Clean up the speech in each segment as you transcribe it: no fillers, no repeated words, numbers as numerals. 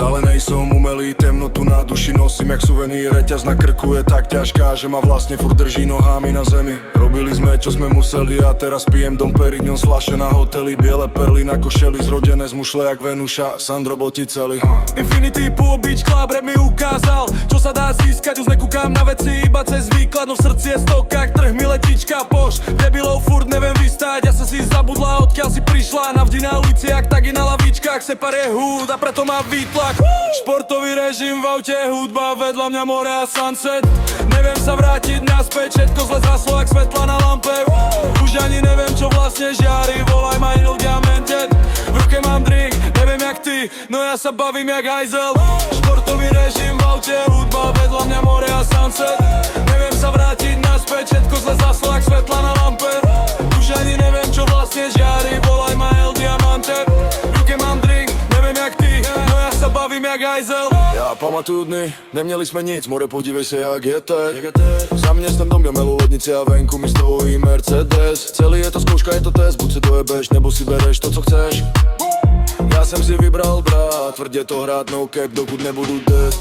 Ale nejsom umelý, temnotu na duši nosím jak suvenír. Reťaz na krku je tak ťažká, že ma vlastne furt drží nohami na zemi. Robili sme čo sme museli a teraz pijem Dom Perignon z fľaše na hoteli. Biele perly na košeli, zrodené z mušle jak Venuša, Sandro Botticelli. Infinity Pool Beach Club rap mi ukázal, čo sa dá získať. Už nekúkam na veci iba cez výklad, no v srdci je stokák, trh mi letička poš. Debilov furt neviem vystáť, ja sa si zabudla odkiaľ si prišla. Navždy na ulici jak tak i na lavičkách, separe húd a preto má výtlak. Športový režim v aute, hudba vedľa mňa more a sunset. Neviem sa vrátiť naspäť, všetko zle zhaslo jak svetla na lampe. Už ani neviem čo vlastne žiari, volaj ma Il Diamanted. V ruke mám drink, neviem jak ty, no ja sa bavím jak hajzel. Športový režim v aute, hudba vedľa mňa more a sunset. Neviem sa vrátiť naspäť, všetko zle zhaslo jak svetla na lampe. Už ani neviem čo vlastne žiari, volaj ma Il Diamanted. V ruke mám drink, neviem jak ty, no ja sa bavím jak hajzel. Ja pamatuju dny, neměli jsme nic, more podívej se jak je teď. Za městem dom, jomelu lednici a venku mi stojí Mercedes. Celý je to zkouška, je to test, buď se dojebeš, nebo si bereš to co chceš. Já jsem si vybral brát, tvrdě to hrát no cap, dokud nebudu dead.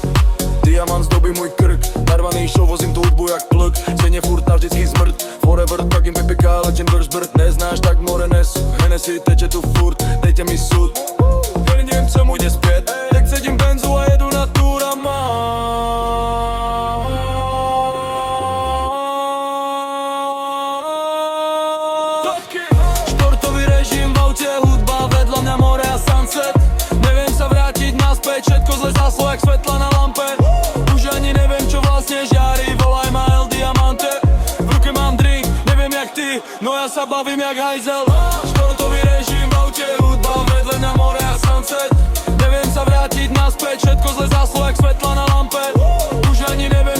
Diamant zdobí můj krk, narvaný show, vozím tu hudbu jak plk. Stejně furt navždycky zmrt, forever tak jim vypiká, letím brž brd. Neznáš tak more nesu, Hennessy teče tu furt, dejte mi sud. Já nevím co můj jde zpět, tak sedím benzu a jedu na turama. Športový režim v aute, hudba vedľa mňa more a sunset. Neviem sa vrátiť naspäť, všetko zle zhaslo jak svetla na lampe. Už ani neviem čo vlastne žiari, volaj ma Il Diamante. V ruke mám drink, neviem jak ty, no ja sa bavím jak hajzel. Športový režim v aute, hudba vedľa mňa more a sunset. Neviem sa vrátiť naspäť, všetko zle zhaslo jak svetla na lampe. Už ani neviem